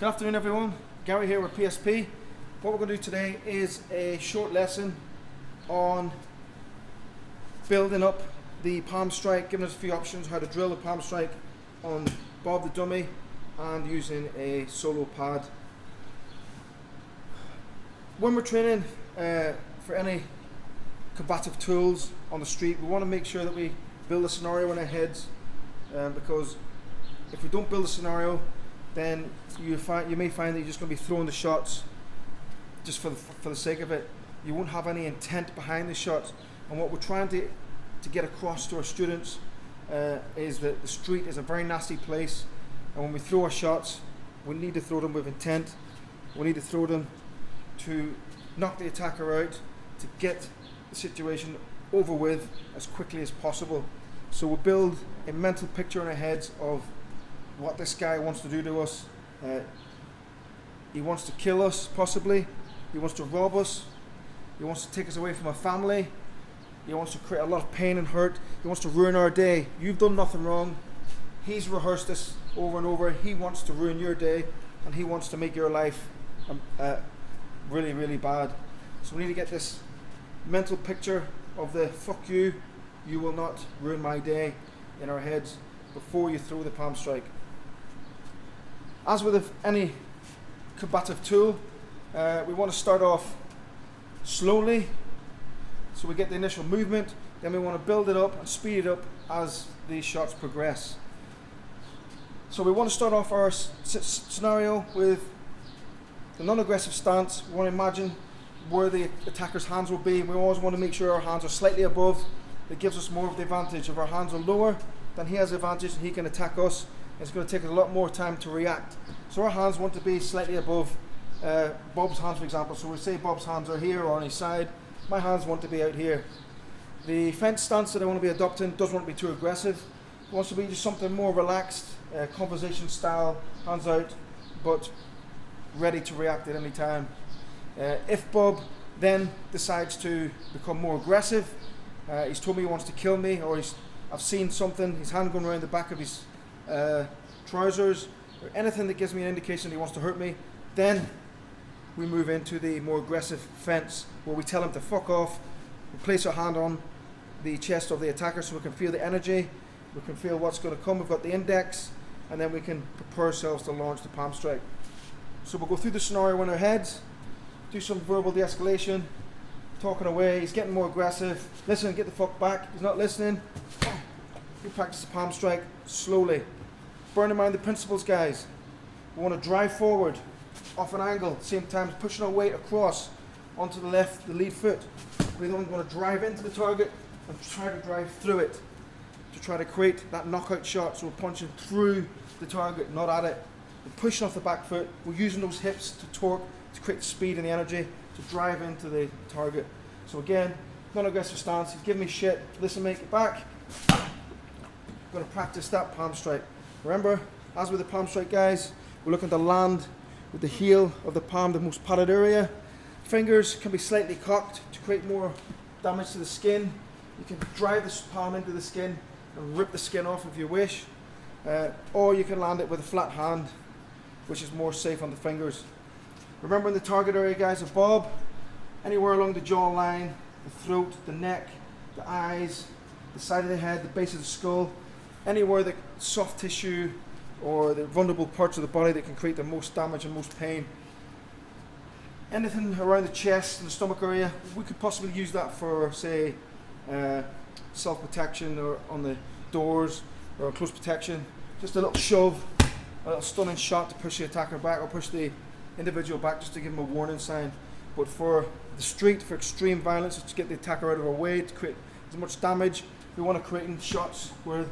Good afternoon everyone, Gary here with PSP. What we're going to do today is a short lesson on building up the palm strike, giving us a few options how to drill the palm strike on Bob the dummy and using a solo pad. When we're training for any combative tools on the street, we want to make sure that we build a scenario in our heads, because if we don't build a scenario, then you may find that you're just going to be throwing the shots just for the sake of it. You won't have any intent behind the shots. And what we're trying to get across to our students is that the street is a very nasty place, and when we throw our shots, we need to throw them with intent. We need to throw them to knock the attacker out, to get the situation over with as quickly as possible. So we'll build a mental picture in our heads of what this guy wants to do to us. He wants to kill us, possibly. He wants to rob us. He wants to take us away from our family. He wants to create a lot of pain and hurt. He wants to ruin our day. You've done nothing wrong. He's rehearsed this over and over. He wants to ruin your day, and he wants to make your life really, really bad. So we need to get this mental picture of the fuck you, you will not ruin my day in our heads before you throw the palm strike. As with any combative tool, we want to start off slowly, so we get the initial movement, then we want to build it up and speed it up as these shots progress. So we want to start off our scenario with the non-aggressive stance. We want to imagine where the attacker's hands will be. We always want to make sure our hands are slightly above. It gives us more of the advantage. If our hands are lower, then he has the advantage and he can attack us. It's going to take us a lot more time to react. So our hands want to be slightly above Bob's hands, for example. So we say Bob's hands are here or on his side. My hands want to be out here. The fence stance that I want to be adopting doesn't want to be too aggressive. It wants to be just something more relaxed, conversation style, hands out, but ready to react at any time. If Bob then decides to become more aggressive, he's told me he wants to kill me, or I've seen something, his hand going around the back of his trousers, or anything that gives me an indication that he wants to hurt me, then we move into the more aggressive fence, where we tell him to fuck off. We place our hand on the chest of the attacker so we can feel the energy, we can feel what's going to come. We've got the index, and then we can prepare ourselves to launch the palm strike. So we'll go through the scenario in our heads, do some verbal de-escalation, talking away. He's getting more aggressive. Listen, get the fuck back. He's not listening. We practice the palm strike slowly. Bear in mind the principles, guys. We want to drive forward off an angle, same time pushing our weight across onto the left, the lead foot. We don't want to drive into the target and try to drive through it to try to create that knockout shot. So we're punching through the target, not at it. We're pushing off the back foot. We're using those hips to torque, to create the speed and the energy to drive into the target. So again, non-aggressive stance. He's giving me shit. Listen, make it back. I'm going to practice that palm strike. Remember, as with the palm strike, guys, we're looking to land with the heel of the palm, the most padded area. Fingers can be slightly cocked to create more damage to the skin. You can drive this palm into the skin and rip the skin off if you wish. Or you can land it with a flat hand, which is more safe on the fingers. Remember, in the target area, guys, of Bob, anywhere along the jawline, the throat, the neck, the eyes, the side of the head, the base of the skull, anywhere the soft tissue or the vulnerable parts of the body that can create the most damage and most pain. Anything around the chest and the stomach area, we could possibly use that for, say, self-protection, or on the doors, or close protection. Just a little shove, a little stunning shot to push the attacker back, or push the individual back, just to give him a warning sign. But for the street, for extreme violence, to get the attacker out of our way, to create as much damage, we want to create shots where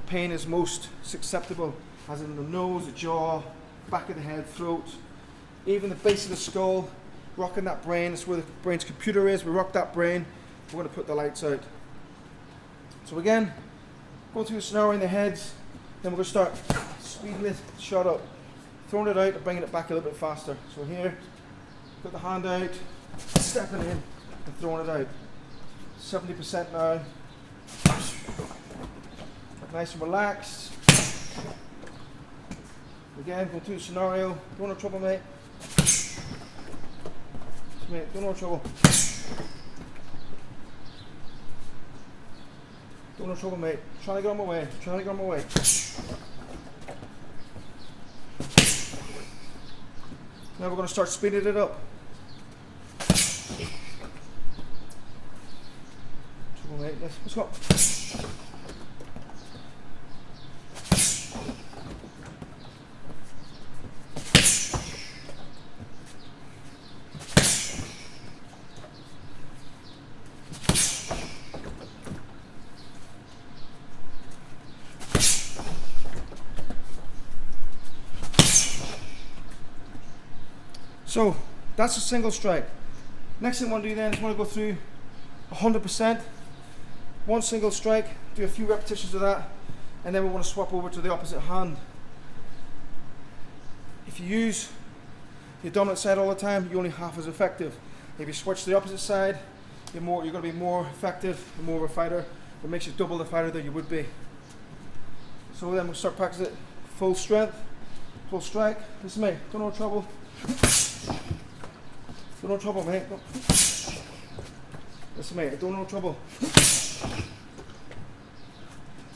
pain is most susceptible, as in the nose, the jaw, back of the head, throat, even the base of the skull, rocking that brain. That's where the brain's computer is. We rock that brain, we're going to put the lights out. So again, going through the scenario in the heads, then we're going to start speeding the shot up, throwing it out and bringing it back a little bit faster. So here, put the hand out, stepping in and throwing it out. 70% now. Nice and relaxed. Again, going through the scenario. Don't no trouble, mate. Mate, don't no trouble. Don't no trouble, mate. Trying to get on my way. Trying to get on my way. Now we're going to start speeding it up. Trouble, mate. Let's go. So that's a single strike. Next thing I want to do then is I want to go through 100%. One single strike, do a few repetitions of that, and then we want to swap over to the opposite hand. If you use your dominant side all the time, you're only half as effective. If you switch to the opposite side, you're going to be more effective and more of a fighter. It makes you double the fighter that you would be. So then we'll start practicing it full strength, full strike. Listen to me, don't no trouble. Don't no trouble, mate. Listen, mate, don't no trouble.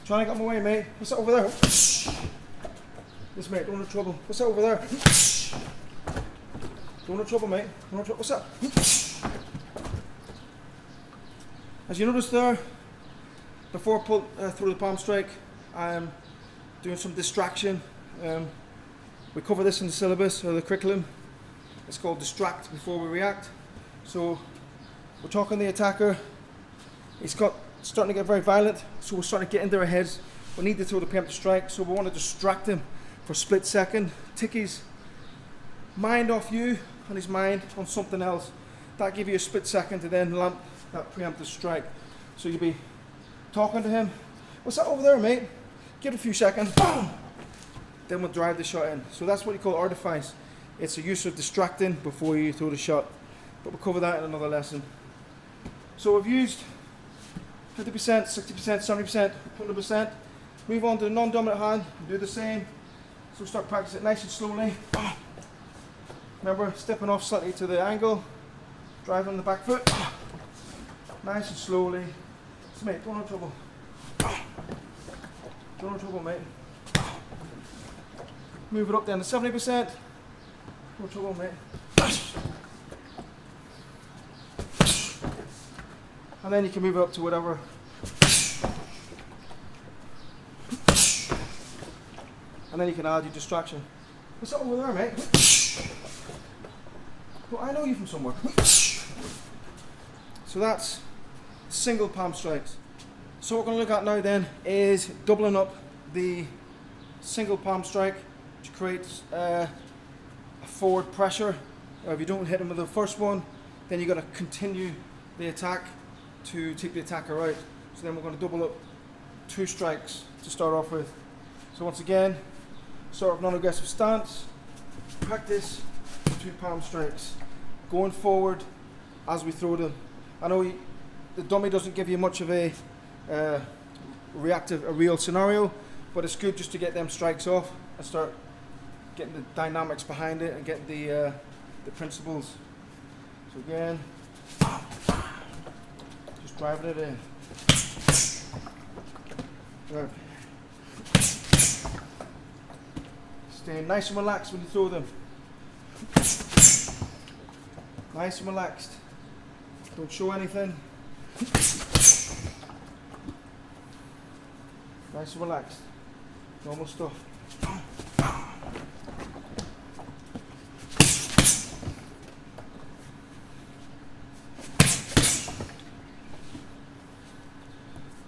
Trying to get my way, mate. What's that over there? Listen, mate, don't no trouble. What's that over there? Don't no trouble, mate. Don't no trouble. What's that? As you notice there, before I pull through the palm strike, I'm doing some distraction. We cover this in the syllabus or the curriculum. It's called distract before we react. So we're talking the attacker. He's starting to get very violent, so we're starting to get into their heads. We need to throw the preemptive strike, so we want to distract him for a split second. Take his mind off you and his mind on something else. That give you a split second to then land that preemptive strike. So you'll be talking to him. What's that over there, mate? Give it a few seconds. Boom! Then we'll drive the shot in. So that's what you call artifice. It's the use of distracting before you throw the shot. But we'll cover that in another lesson. So we've used 50%, 60%, 70%, 100%. Move on to the non-dominant hand and do the same. So start practicing it nice and slowly. Remember, stepping off slightly to the angle, driving on the back foot. Nice and slowly. So mate, don't have trouble. Don't have trouble, mate. Move it up down to 70%. No trouble, mate. And then you can move it up to whatever. And then you can add your distraction. What's that over there, mate? Well, I know you from somewhere. So that's single palm strikes. So what we're going to look at now then is doubling up the single palm strike to create a forward pressure. If you don't hit him with the first one, then you've got to continue the attack to take the attacker out. So then we're going to double up 2 strikes to start off with. So once again, sort of non-aggressive stance, practice 2 palm strikes, going forward as we throw them. I know the dummy doesn't give you much of a real scenario, but it's good just to get them strikes off and start getting the dynamics behind it and getting the principles. So again, just driving it in. Right. Staying nice and relaxed when you throw them. Nice and relaxed. Don't show anything. Nice and relaxed. Normal stuff.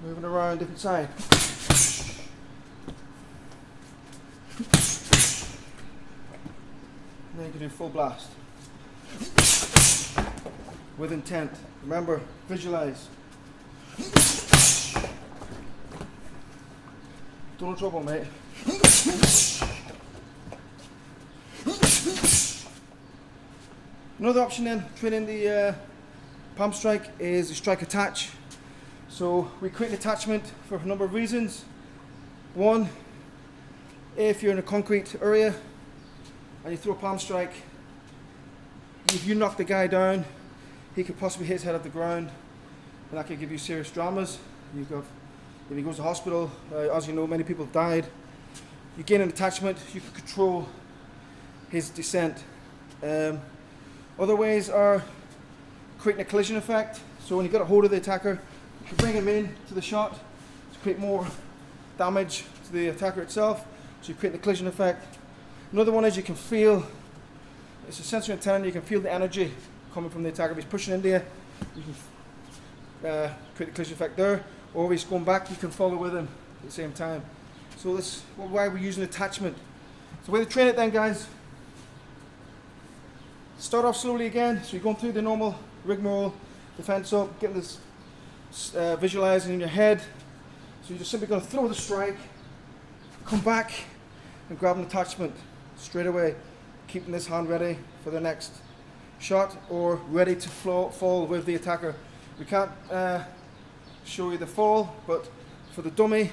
Moving around different side. And then you can do full blast. With intent. Remember, visualize. Don't have trouble, mate. Another option then, training the palm strike, is the strike attach. So we create an attachment for a number of reasons. One, If you're in a concrete area and you throw a palm strike, if you knock the guy down, he could possibly hit his head off the ground, and that could give you serious dramas. If he goes to hospital, as you know, many people have died. You gain an attachment, you can control his descent. Other ways are creating a collision effect. So when you get a hold of the attacker, you can bring him in to the shot to create more damage to the attacker itself. So you create the collision effect. Another one is you can feel, it's a sensory antenna, you can feel the energy coming from the attacker. If he's pushing into you, you can create the collision effect there. Or if he's going back, you can follow with him at the same time. So that's why we're using attachment. So the way to train it then, guys, start off slowly again. So you're going through the normal rigmarole, defense up, getting this visualizing in your head. So you're just simply going to throw the strike, come back and grab an attachment straight away, keeping this hand ready for the next shot or ready to fall with the attacker. We can't show you the fall, but for the dummy,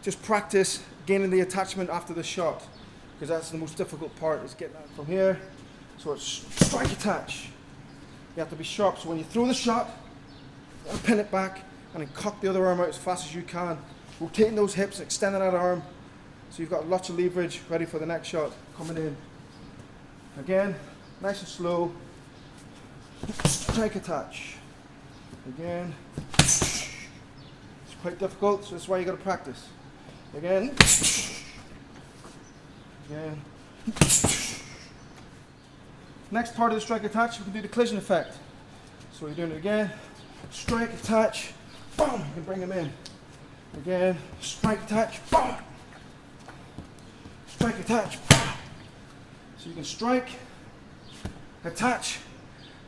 just practice gaining the attachment after the shot, because that's the most difficult part, is getting that from here. So it's strike attach. You have to be sharp, so when you throw the shot, you pin it back and then cock the other arm out as fast as you can, rotating those hips, extending that arm, so you've got lots of leverage ready for the next shot coming in. Again, nice and slow, strike attach. Again, it's quite difficult, so that's why you got to practice. Again, again. Next part of the strike attach, we can do the collision effect. So you're doing it again, strike attach, boom, you can bring him in. Again, strike attach, boom, strike attach, boom. So you can strike, attach,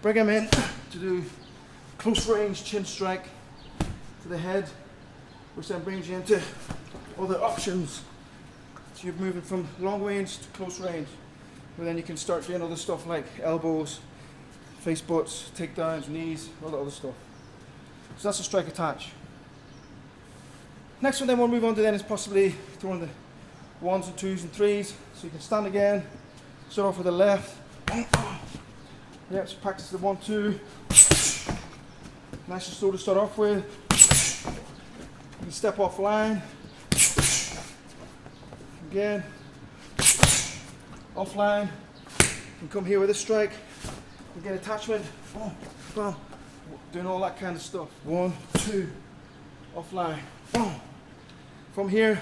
bring him in to do close range chin strike to the head, which then brings you into other options. So you're moving from long range to close range, where then you can start doing other stuff like elbows, face butts, takedowns, knees, all that other stuff. So that's a strike attach. Next one then we'll move on to then is possibly throwing the 1s and 2s and 3s. So you can stand again, start off with the left. Yeah, so practice the 1, 2. Nice and slow to start off with. You can step off line. Again. Offline. You can come here with a strike. You get attachment. Boom, boom. Doing all that kind of stuff. 1, 2. Offline. Boom. From here,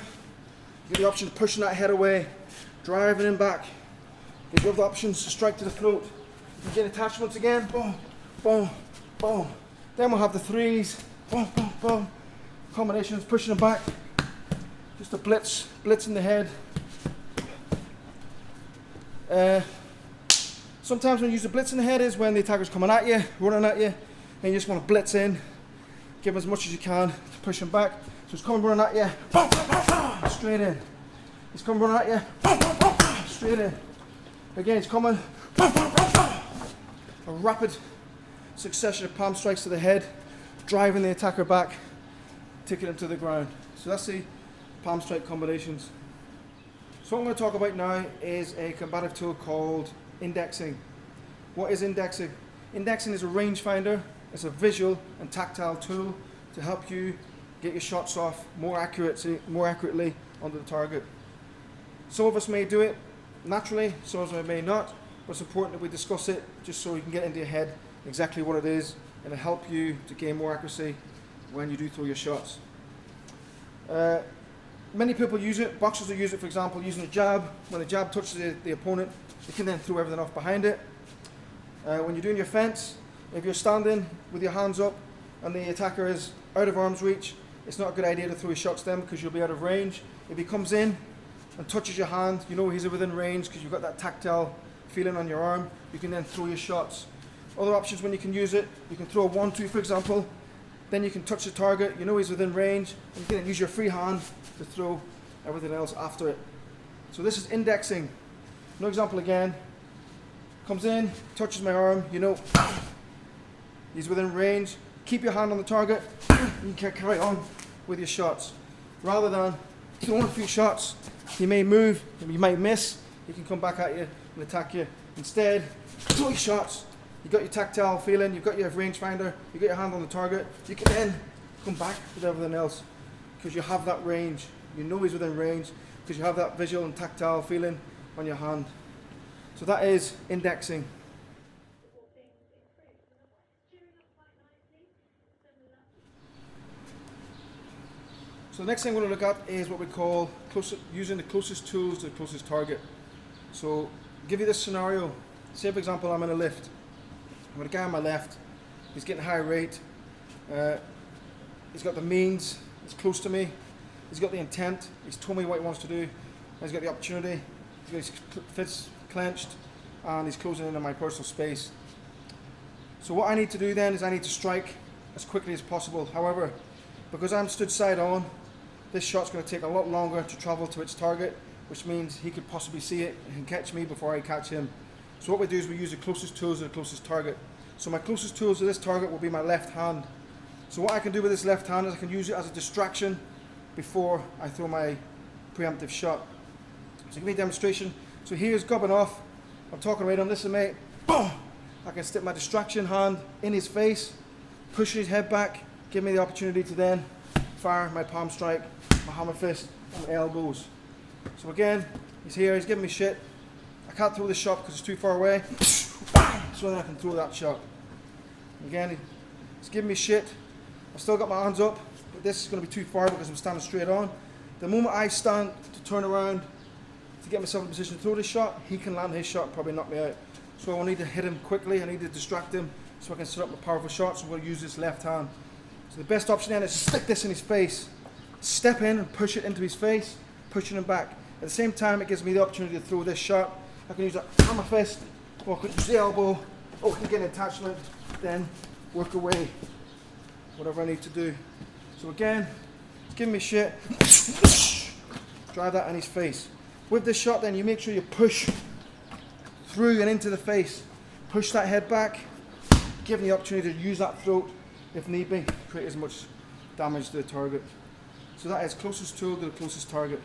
you get the option of pushing that head away, driving him back. You have the options to strike to the throat. You get attachments again. Boom, boom, boom. Then we'll have the 3s. Boom, boom, boom. Combinations, pushing them back. Just a blitz in the head. Sometimes when you use a blitz in the head is when the attacker's coming at you, running at you, and you just want to blitz in, give as much as you can to push him back. So he's coming running at you, boom, boom, boom, boom, straight in. He's coming running at you, boom, boom, boom, boom, straight in. Again, he's coming, boom, boom, boom, boom. A rapid succession of palm strikes to the head, driving the attacker back, taking him to the ground. So that's the palm strike combinations. So what I'm going to talk about now is a combative tool called indexing. What is indexing? Indexing is a rangefinder. It's a visual and tactile tool to help you get your shots off more accurately onto the target. Some of us may do it naturally, some of us may not, but it's important that we discuss it just so you can get into your head exactly what it is, and it'll help you to gain more accuracy when you do throw your shots. Many people use it. Boxers will use it, for example, using a jab. When the jab touches the opponent, you can then throw everything off behind it. When you're doing your fence, if you're standing with your hands up and the attacker is out of arm's reach, it's not a good idea to throw your shots then because you'll be out of range. If he comes in and touches your hand, you know he's within range because you've got that tactile feeling on your arm. You can then throw your shots. Other options when you can use it, you can throw a 1, 2 for example, then you can touch the target, you know he's within range, and you can then use your free hand to throw everything else after it. So this is indexing. No example again. Comes in, touches my arm, you know he's within range. Keep your hand on the target, and you can carry on with your shots. Rather than throwing a few shots, he may move, you might miss, he can come back at you and attack you. Instead, throw your shots. You've got your tactile feeling, you've got your rangefinder, you've got your hand on the target. You can then come back with everything else because you have that range. You know he's within range because you have that visual and tactile feeling on your hand. So that is indexing. So the next thing we're going to look at is what we call using the closest tools to the closest target. So give you this scenario. Say for example I'm in a lift. I've got a guy on my left. He's getting high rate. He's got the means. He's close to me. He's got the intent. He's told me what he wants to do. He's got the opportunity. He's got his fists clenched, and he's closing in on my personal space. So what I need to do then is I need to strike as quickly as possible. However, because I'm stood side on, this shot's going to take a lot longer to travel to its target, which means he could possibly see it and catch me before I catch him. So what we do is we use the closest tools to the closest target. So my closest tools to this target will be my left hand. So what I can do with this left hand is I can use it as a distraction before I throw my preemptive shot. So give me a demonstration. So here's gobbing off. I'm talking right on this, mate. Boom! I can stick my distraction hand in his face, push his head back, give me the opportunity to then fire my palm strike, my hammer fist, and my elbows. So again, he's here, he's giving me shit. I can't throw this shot because it's too far away. So then I can throw that shot. Again, he's giving me shit. I've still got my hands up, but this is going to be too far because I'm standing straight on. The moment I stand to turn around to get myself in a position to throw this shot, he can land his shot and probably knock me out. So I need to hit him quickly, I need to distract him so I can set up my powerful shot, so I'm going to use this left hand. So the best option then is to stick this in his face, step in and push it into his face, pushing him back. At the same time, it gives me the opportunity to throw this shot. I can use a hammer fist, or I can use the elbow, or I can get an attachment, then work away, whatever I need to do. So again, it's giving me shit, drive that in his face. With this shot then, you make sure you push through and into the face. Push that head back, give him the opportunity to use that throat if need be, create as much damage to the target. So that is closest tool to the closest target.